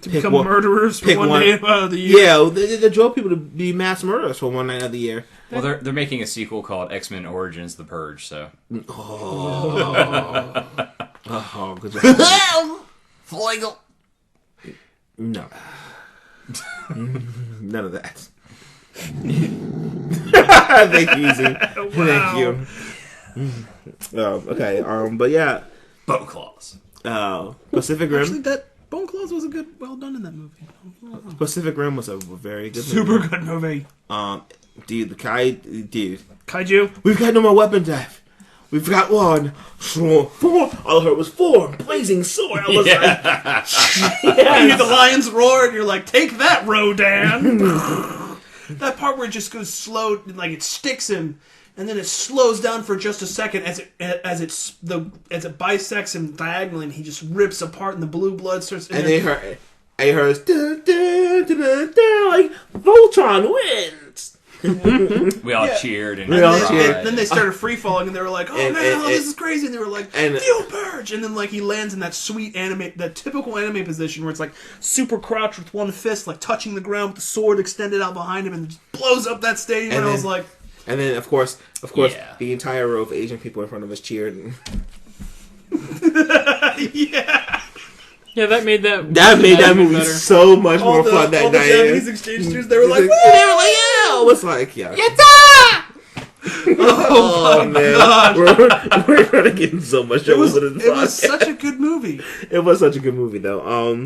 Speaker 4: Become murderers for one day out of the year.
Speaker 5: Yeah, they drove people to be mass murderers for one night of the year.
Speaker 2: Well, they're making a sequel called X-Men Origins: The Purge. So
Speaker 5: Oh, good job.
Speaker 2: Flegel.
Speaker 5: No. None of that. Thank you, Easy. Thank you. Okay, but yeah.
Speaker 2: Bone claws.
Speaker 5: Pacific Rim.
Speaker 4: Actually, that Bone Claws was well done in that movie.
Speaker 5: Pacific Rim was a very good movie.
Speaker 4: Super good movie.
Speaker 5: Dude,
Speaker 4: Kaiju.
Speaker 5: we've got no more weapons left. We've got one, four. All I heard was four blazing sword. I was like,
Speaker 4: You hear the lions roar, and you're like, "Take that, Rodan!" That part where it just goes slow, like it sticks him, and then it slows down for just a second as it bisects him diagonally, and he just rips apart, and the blue blood starts.
Speaker 5: and they heard, dun, dun, dun, dun, dun, like Voltron wins.
Speaker 2: We all cheered and
Speaker 4: then they started free falling, and they were like, "Oh man, this is crazy!" And they were like, "Feel Purge!" And then like he lands in that sweet that typical anime position where it's like super crouched with one fist, like touching the ground with the sword extended out behind him, and just blows up that stadium. And I was like,
Speaker 5: and then of course,
Speaker 2: Yeah.
Speaker 5: the entire row of Asian people in front of us cheered. And
Speaker 4: "Yeah."
Speaker 3: Yeah, that made that
Speaker 5: movie
Speaker 3: better.
Speaker 5: so much more fun that
Speaker 4: all the
Speaker 5: night.
Speaker 4: Japanese exchange students, they were like,
Speaker 5: yeah, it was like, yeah. Oh man, we're gonna get in so much trouble with this.
Speaker 4: It was such a good movie.
Speaker 5: It was such a good movie, though.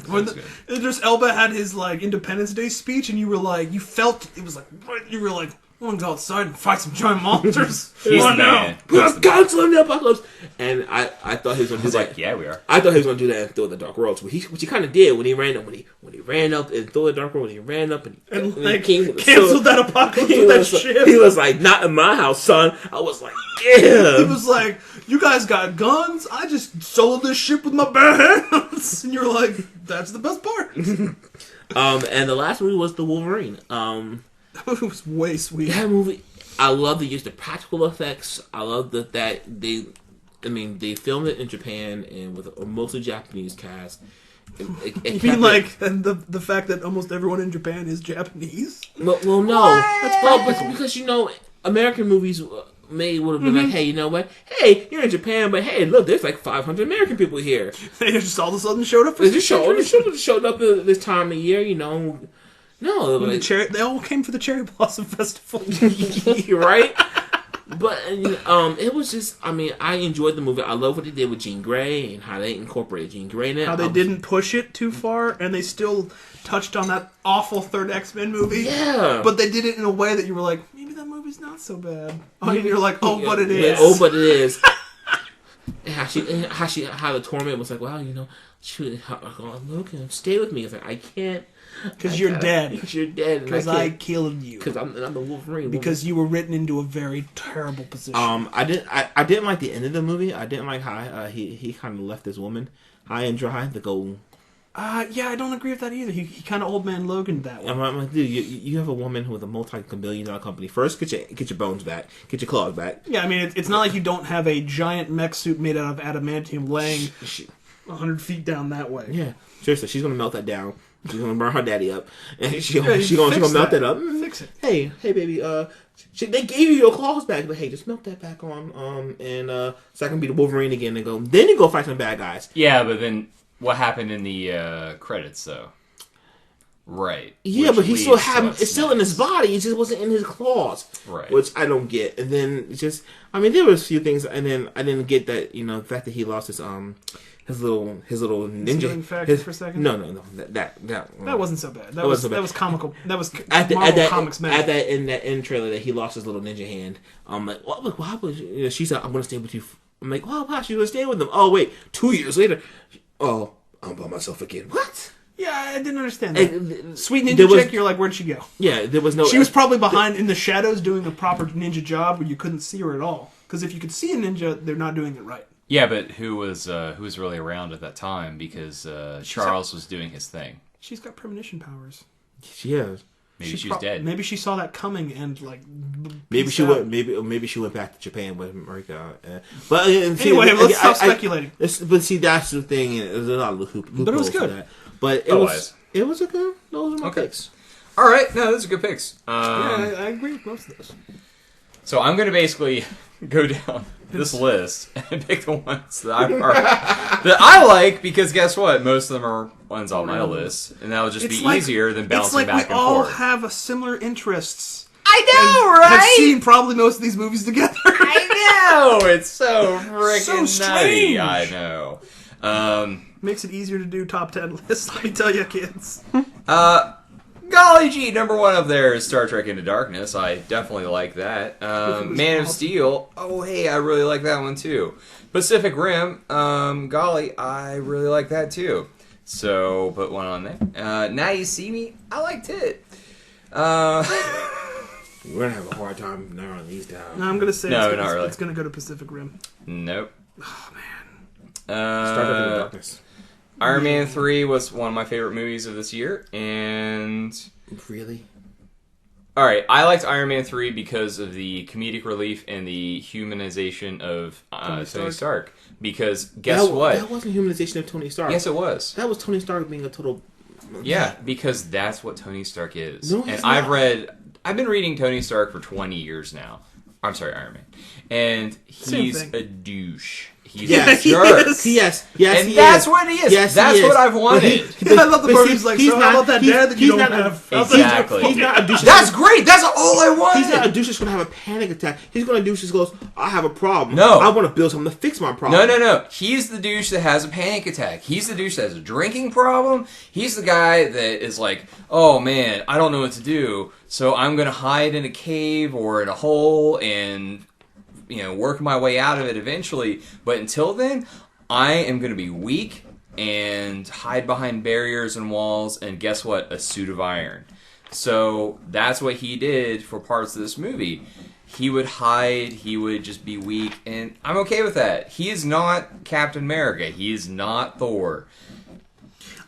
Speaker 4: When Idris Elba had his like Independence Day speech, and you were like, you felt it was like, you were like, I want to go outside and fight some giant monsters.
Speaker 2: He's
Speaker 4: Oh,
Speaker 2: the
Speaker 4: no.
Speaker 2: man.
Speaker 5: We have Godzilla in the apocalypse, and I thought he was gonna do
Speaker 2: He's
Speaker 5: that.
Speaker 2: like, yeah, we are.
Speaker 5: I thought he was gonna do that in Thor: The Dark World, which he kind of did when he ran up in Thor: The Dark World. When he ran up and
Speaker 4: Like,
Speaker 5: came with the
Speaker 4: canceled
Speaker 5: sword.
Speaker 4: that apocalypse
Speaker 5: He
Speaker 4: with that
Speaker 5: was,
Speaker 4: ship.
Speaker 5: he was like, "Not in my house, son." I was like, "Yeah."
Speaker 4: He was like, "You guys got guns? I just sold this ship with my bare hands." And you're like, "That's the best part."
Speaker 5: And the last movie was the Wolverine.
Speaker 4: It was way sweet.
Speaker 5: That movie, I love the use of practical effects. I love that they filmed it in Japan and with a mostly Japanese cast.
Speaker 4: You mean like the fact that almost everyone in Japan is Japanese?
Speaker 5: Well, no, that's because American movies would have been like, hey, you know what? Hey, you're in Japan, but hey, look, there's like 500 American people here.
Speaker 4: They just all of a sudden showed up.
Speaker 5: They just showed up at this time of year, No, like,
Speaker 4: They all came for the Cherry Blossom Festival.
Speaker 5: right? But it was just, I enjoyed the movie. I love what they did with Jean Grey and how they incorporated Jean Grey in it.
Speaker 4: How they didn't push it too far, and they still touched on that awful third X-Men movie.
Speaker 5: Yeah.
Speaker 4: But they did it in a way that you were like, maybe that movie's not so bad. And you're like, oh, but it is.
Speaker 5: Yeah, oh, but it is. And how the torment was like, wow, look, stay with me. It's like, I can't.
Speaker 4: Because you're dead.
Speaker 5: Because you're dead.
Speaker 4: Because I killed you.
Speaker 5: Because I'm the Wolverine.
Speaker 4: Because you were written into a very terrible position.
Speaker 5: I didn't like the end of the movie. I didn't like how he kind of left this woman high and dry to go.
Speaker 4: Yeah, I don't agree with that either. He kind of old man Logan that way.
Speaker 5: I'm like, dude, you have a woman with a multi-billion-dollar company. First, get your bones back, get your claws back.
Speaker 4: Yeah, I mean, it's not like you don't have a giant mech suit made out of adamantium laying 100 feet down that way.
Speaker 5: Yeah, seriously, she's gonna melt that down. She's gonna burn her daddy up, and she's gonna melt that up.
Speaker 4: Fix it.
Speaker 5: Hey, baby. They gave you your claws back, but hey, just melt that back on. So I can be the Wolverine again and go. Then you go fight some bad guys.
Speaker 2: Yeah, but then what happened in the credits though? Right.
Speaker 5: Yeah, but he still had it's still in his body. It just wasn't in his claws.
Speaker 2: Right.
Speaker 5: Which I don't get. And then there was a few things, and then I didn't get that. The fact that he lost his little ninja
Speaker 4: factor for a second.
Speaker 5: No.
Speaker 4: That wasn't so bad. That was comical. That was
Speaker 5: Marvel
Speaker 4: Comics man.
Speaker 5: In that end trailer that he lost his little ninja hand. I'm like, what happened? She said, "I'm gonna stay with you." I'm like, "Wow, she's gonna stay with him." Oh wait, 2 years later, oh, I'm by myself again. What?
Speaker 4: Yeah, I didn't understand that. Sweet ninja chick, you're like, where'd she go?
Speaker 5: Yeah, there was no.
Speaker 4: She was probably behind in the shadows doing a proper ninja job where you couldn't see her at all. Because if you could see a ninja, they're not doing it right.
Speaker 2: Yeah, but who was really around at that time? Because Charles was doing his thing.
Speaker 4: She's got premonition powers.
Speaker 5: She has.
Speaker 2: Maybe she was dead.
Speaker 4: Maybe she saw that coming and like.
Speaker 5: Maybe she went. Maybe she went back to Japan with America. But
Speaker 4: anyway, let's stop speculating.
Speaker 5: But see, that's the thing. There's a lot of loopholes.
Speaker 4: But it was good.
Speaker 5: But it was a good. Those are my picks.
Speaker 2: All right, no, those are good picks.
Speaker 4: Yeah, I agree with most of those.
Speaker 2: So I'm going to basically go down this list and pick the ones that I like, because guess what? Most of them are ones on my list, and that'll just be easier than bouncing back and forth.
Speaker 4: It's like we all have similar interests.
Speaker 2: I know,
Speaker 4: and
Speaker 2: right?
Speaker 4: Have seen probably most of these movies together.
Speaker 2: I know! It's so freaking
Speaker 4: so strange.
Speaker 2: nutty. I know.
Speaker 4: Makes it easier to do top 10 lists, let me tell you, kids.
Speaker 2: Golly gee, number one up there is Star Trek Into Darkness. I definitely like that. Man of Steel. Oh, hey, I really like that one too. Pacific Rim. Golly, I really like that too. So, put one on there. Now You See Me. I liked it.
Speaker 5: We're going to have a hard time narrowing these down.
Speaker 4: No, I'm going to say
Speaker 2: really.
Speaker 4: It's going to go to Pacific Rim.
Speaker 2: Nope.
Speaker 4: Oh, man.
Speaker 5: Star Trek Into Darkness.
Speaker 2: Iron Man 3 was one of my favorite movies of this year, and...
Speaker 5: Really?
Speaker 2: Alright, I liked Iron Man 3 because of the comedic relief and the humanization of Tony Stark. Because, guess what?
Speaker 5: That wasn't humanization of Tony Stark.
Speaker 2: Yes, it was.
Speaker 5: That was Tony Stark being a total...
Speaker 2: Yeah, because that's what Tony Stark is.
Speaker 5: No,
Speaker 2: and
Speaker 5: not.
Speaker 2: I've been reading Tony Stark for 20 years now. I'm sorry, Iron Man. And he's a douche. he's a jerk.
Speaker 5: Yes,
Speaker 2: And that's what he is.
Speaker 5: Yes,
Speaker 2: that's what I've wanted.
Speaker 4: I love the part he's like, so how about that dad that you don't have?
Speaker 2: Exactly.
Speaker 5: He's not a douche.
Speaker 2: That's great. That's all I wanted.
Speaker 5: He's not a douche that's going to have a panic attack. He's going to douche that goes, I have a problem.
Speaker 2: No.
Speaker 5: I want to build something to fix my problem.
Speaker 2: No. He's the douche that has a panic attack. He's the douche that has a drinking problem. He's the guy that is like, oh man, I don't know what to do, so I'm going to hide in a cave or in a hole and, work my way out of it eventually. But until then, I am going to be weak and hide behind barriers and walls, and guess what? A suit of iron. So that's what he did for parts of this movie. He would hide, he would just be weak, and I'm okay with that. He is not Captain America. He is not Thor.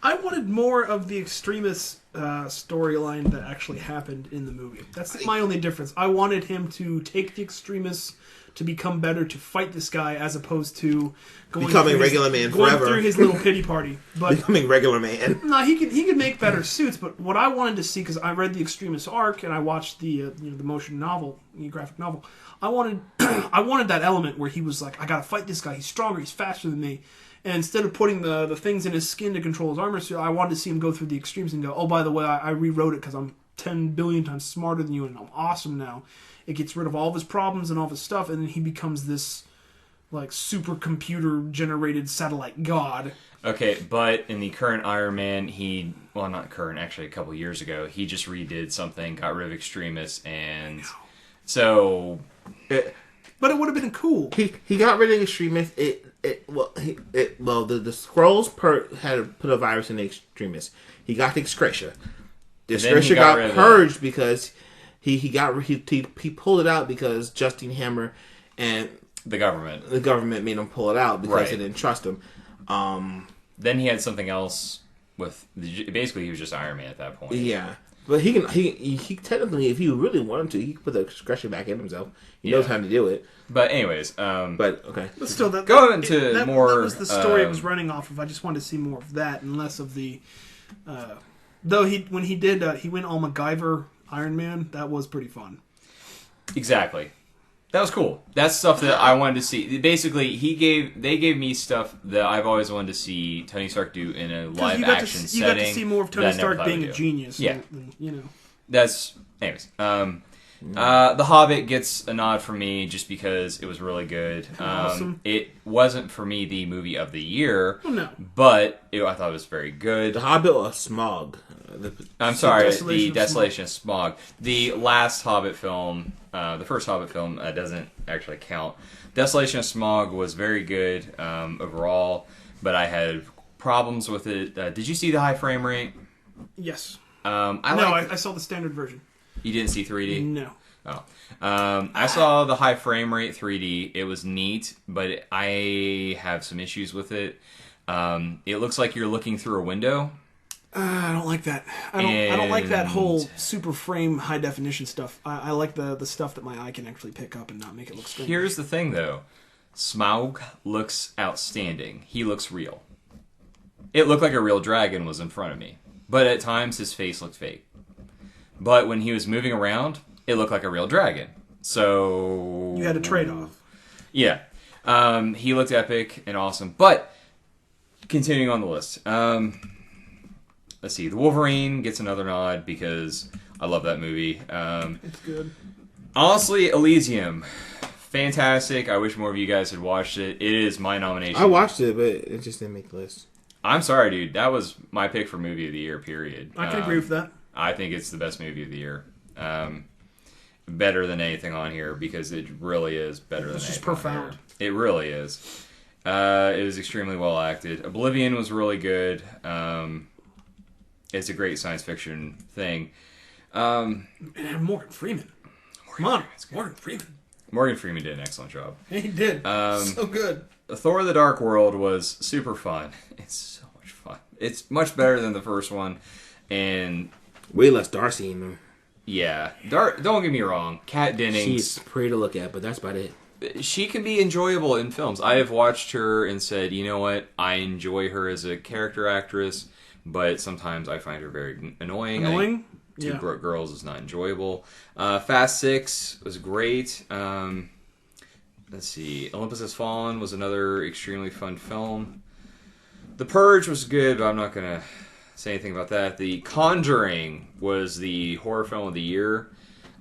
Speaker 4: I wanted more of the extremist storyline that actually happened in the movie. That's my only difference. I wanted him to take the extremists to become better, to fight this guy, as opposed to
Speaker 5: becoming regular man forever.
Speaker 4: Going through his little pity party. But
Speaker 5: becoming regular man.
Speaker 4: no, he could make better suits. But what I wanted to see, because I read the extremist arc and I watched the the motion novel, the graphic novel, I wanted that element where he was like, I gotta fight this guy. He's stronger. He's faster than me. And instead of putting the things in his skin to control his armor suit, I wanted to see him go through the extremes and go, oh, by the way, I rewrote it because I'm 10 billion times smarter than you and I'm awesome now. It gets rid of all of his problems and all of his stuff, and then he becomes this like supercomputer generated satellite god.
Speaker 2: Okay, but in the current Iron Man, not current, actually a couple years ago, he just redid something, got rid of extremists, and so...
Speaker 4: But it would have been cool.
Speaker 5: He got rid of extremists. The Skrulls had put a virus in the extremists. He got the Excretia. The Excretia got purged because he pulled it out because Justine Hammer and the government made him pull it out because they didn't trust him.
Speaker 2: Then he had something else with basically he was just Iron Man at that point.
Speaker 5: Yeah, but he technically, if he really wanted to, he could put the Excretia back in himself. He knows how to do it.
Speaker 2: But anyways,
Speaker 5: but
Speaker 4: still,
Speaker 2: more.
Speaker 4: That was the story it was running off of. I just wanted to see more of that and less of the. Though when he went all MacGyver Iron Man, that was pretty fun.
Speaker 2: Exactly, that was cool. That's stuff that I wanted to see. Basically, they gave me stuff that I've always wanted to see Tony Stark do in a live action setting.
Speaker 4: You got to see more of Tony Stark being a genius.
Speaker 2: Yeah,
Speaker 4: That's
Speaker 2: anyways. The Hobbit gets a nod from me just because it was really good.
Speaker 4: Awesome.
Speaker 2: It wasn't for me the movie of the year,
Speaker 5: but
Speaker 2: I thought it was very good.
Speaker 5: The Hobbit or Smog?
Speaker 2: I'm sorry, the Desolation of Smog. The last Hobbit film, the first Hobbit film, doesn't actually count. Desolation of Smog was very good overall, but I had problems with it. Did you see the high frame rate?
Speaker 4: Yes.
Speaker 2: I
Speaker 4: saw the standard version.
Speaker 2: You didn't see 3D?
Speaker 4: No.
Speaker 2: Oh. I saw the high frame rate 3D. It was neat, but I have some issues with it. It looks like you're looking through a window.
Speaker 4: I don't like that. I don't like that whole super frame high definition stuff. I like the stuff that my eye can actually pick up and not make it look strange.
Speaker 2: Here's the thing, though. Smaug looks outstanding. He looks real. It looked like a real dragon was in front of me, but at times his face looked fake. But when he was moving around, it looked like a real dragon. So
Speaker 4: you had a trade-off.
Speaker 2: Yeah. He looked epic and awesome. But continuing on the list. Let's see. The Wolverine gets another nod because I love that movie.
Speaker 4: It's good.
Speaker 2: Honestly, Elysium. Fantastic. I wish more of you guys had watched it. It is my nomination.
Speaker 5: I watched it, but it just didn't make the list.
Speaker 2: I'm sorry, dude. That was my pick for movie of the year, period.
Speaker 4: I can agree with that.
Speaker 2: I think it's the best movie of the year. Better than anything on here because it really is better than anything. It's just profound. It really is. It was extremely well acted. Oblivion was really good. It's a great science fiction thing.
Speaker 4: And Morgan Freeman. Morgan Freeman.
Speaker 2: Morgan Freeman did an excellent job.
Speaker 4: He did. So good.
Speaker 2: Thor: The Dark World was super fun. It's so much fun. It's much better than the first one. And
Speaker 5: way less Darcy in them.
Speaker 2: Yeah. Don't get me wrong. Kat Dennings.
Speaker 5: She's pretty to look at, but that's about it.
Speaker 2: She can be enjoyable in films. I have watched her and said, you know what? I enjoy her as a character actress, but sometimes I find her very annoying. Two Broke Girls is not enjoyable. Fast 6 was great. let's see. Olympus Has Fallen was another extremely fun film. The Purge was good, but I'm not going to say anything about that. The Conjuring was the horror film of the year.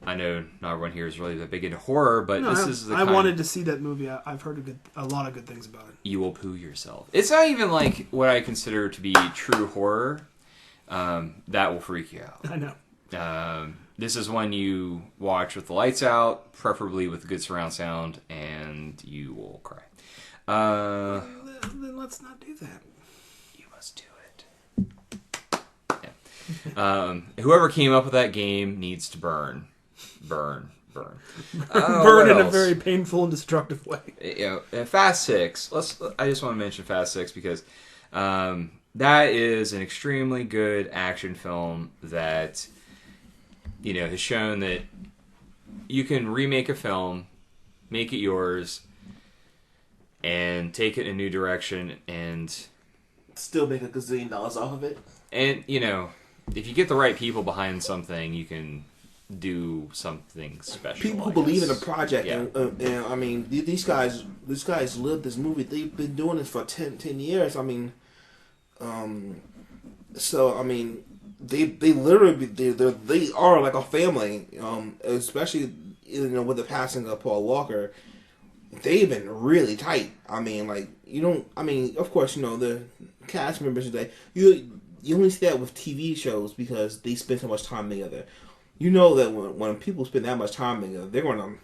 Speaker 2: I know not everyone here is really that big into horror, but
Speaker 4: No,
Speaker 2: this is the
Speaker 4: I
Speaker 2: kind
Speaker 4: wanted to see that movie. I've heard a lot of good things about it.
Speaker 2: you will poo yourself. It's not even like what I consider to be true horror. That will freak you out.
Speaker 4: I know.
Speaker 2: This is one you watch with the lights out, preferably with good surround sound, and you will cry.
Speaker 4: Then let's not do that.
Speaker 2: You must do it. Yeah. Whoever came up with that game needs to burn. Burn.
Speaker 4: Burn in a very painful and destructive way.
Speaker 2: Fast 6. I just want to mention Fast 6 because that is an extremely good action film that has shown that you can remake a film, make it yours, and take it in a new direction, and
Speaker 5: Still make $1 gazillion off of it.
Speaker 2: And if you get the right people behind something, you can do something special.
Speaker 5: People who believe in a project, and I mean, these guys live this movie. They've been doing this for 10 years. I mean, so I mean, they literally they are like a family. Especially with the passing of Paul Walker, they've been really tight. I mean, like of course, the cast members today. You only see that with TV shows because they spend so much time together. You know that when people spend that much time together, they're going to...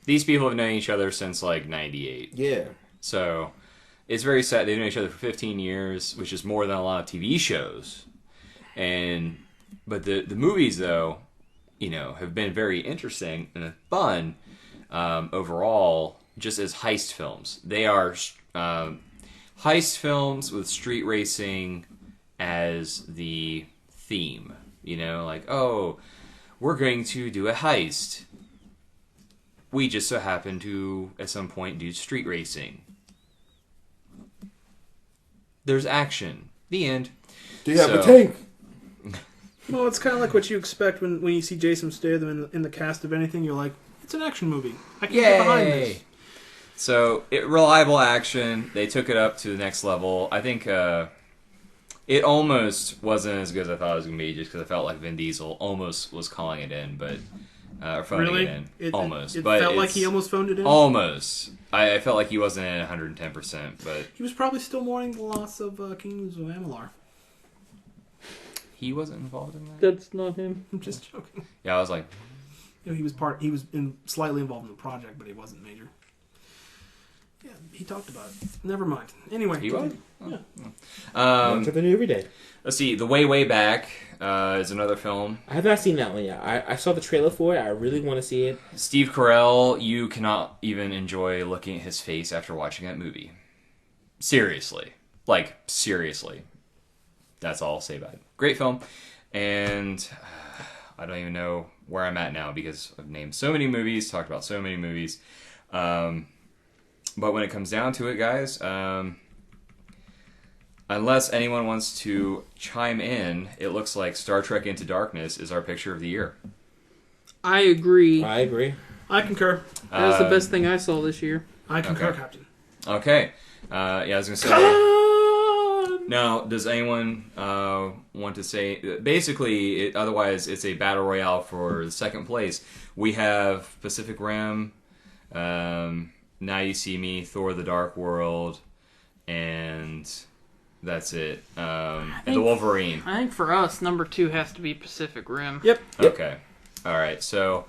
Speaker 2: These people have known each other since, like, 98.
Speaker 5: Yeah.
Speaker 2: So, it's very sad. They've known each other for 15 years, which is more than a lot of TV shows. But the movies, though, have been very interesting and fun overall, just as heist films. They are heist films with street racing as the theme. We're going to do a heist. We just so happen to, at some point, do street racing. There's action. The end.
Speaker 5: Do you have a tank?
Speaker 4: Well, it's kind of like what you expect when you see Jason Statham in the cast of anything. You're like, it's an action movie. I can get behind this.
Speaker 2: So, reliable action. They took it up to the next level. I think it almost wasn't as good as I thought it was going to be, just because I felt like Vin Diesel almost was calling it in, but or phoning it in. Almost.
Speaker 4: It felt like he almost phoned it in?
Speaker 2: Almost. I felt like he wasn't in 110%, but...
Speaker 4: He was probably still mourning the loss of Kings of Amalur.
Speaker 2: He wasn't involved in that?
Speaker 3: That's not him.
Speaker 4: I'm just joking.
Speaker 2: Yeah, I was like...
Speaker 4: He was slightly involved in the project, but he wasn't major. Yeah, he talked about it. Never mind. Anyway.
Speaker 2: He was?
Speaker 4: Yeah.
Speaker 5: Something new every day.
Speaker 2: Let's see. The Way Back is another film.
Speaker 5: I have not seen that one yet. I saw the trailer for it. I really want to see it.
Speaker 2: Steve Carell, you cannot even enjoy looking at his face after watching that movie. Seriously. Like, seriously. That's all I'll say about it. Great film. And I don't even know where I'm at now because I've named so many movies, talked about so many movies. But when it comes down to it, guys, unless anyone wants to chime in, it looks like Star Trek Into Darkness is our picture of the year.
Speaker 3: I agree.
Speaker 5: I agree.
Speaker 4: I concur.
Speaker 3: That was the best thing I saw this year.
Speaker 4: I concur,
Speaker 2: Okay.
Speaker 4: Captain.
Speaker 2: Okay. I was going to say... Now, does anyone want to say... Basically, otherwise, it's a battle royale for the second place. We have Pacific Rim... Now You See Me, Thor: The Dark World, and that's it. And The Wolverine.
Speaker 3: I think for us, number 2 has to be Pacific Rim.
Speaker 4: Yep.
Speaker 2: Okay. All right. So,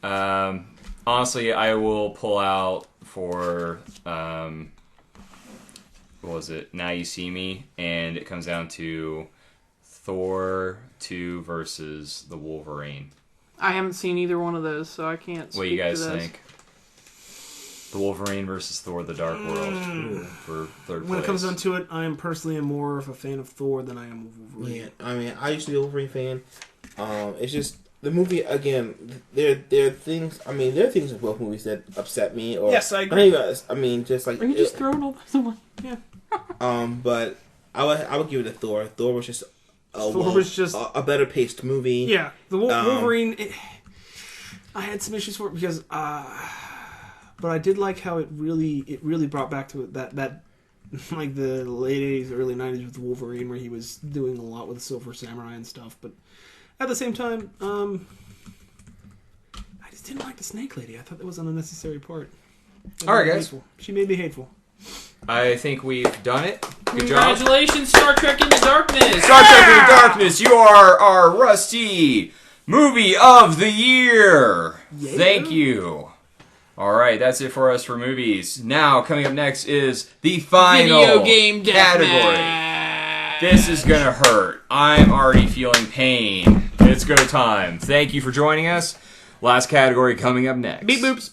Speaker 2: honestly, I will pull out for what was it? Now You See Me, and it comes down to Thor 2 versus The Wolverine.
Speaker 3: I haven't seen either one of those, so I can't speak
Speaker 2: What do you guys
Speaker 3: to those.
Speaker 2: think? The Wolverine versus Thor: The Dark World for third place.
Speaker 4: When it comes down to it, I am personally more of a fan of Thor than I am of Wolverine.
Speaker 5: Yeah, I mean, I used to be a Wolverine fan. It's just the movie again. There are things. I mean, there are things in both movies that upset me. Or
Speaker 4: Yes, I agree.
Speaker 5: I mean, just like
Speaker 3: Are you just throwing all those away?
Speaker 4: Yeah.
Speaker 5: But I would give it to Thor. Thor was just a better paced movie.
Speaker 4: Yeah, the Wolverine. I had some issues for it because But I did like how it really brought back to it that like the late 80s, early 90s with Wolverine, where he was doing a lot with the Silver Samurai and stuff. But at the same time, I just didn't like the Snake Lady. I thought that was an unnecessary part.
Speaker 2: All right, guys.
Speaker 4: Hateful. She made me hateful.
Speaker 2: I think we've done it. Good
Speaker 3: Congratulations, Star Trek Into Darkness!
Speaker 2: Star Trek Into Darkness, you are our Rustee Movie of the Year.
Speaker 4: Yeah.
Speaker 2: Thank you. All right, that's it for us for movies. Now, coming up next is the final
Speaker 3: Video game
Speaker 2: category.
Speaker 3: deathmatch.
Speaker 2: This is going to hurt. I'm already feeling pain. It's go time. Thank you for joining us. Last category coming up next.
Speaker 3: Beep boops.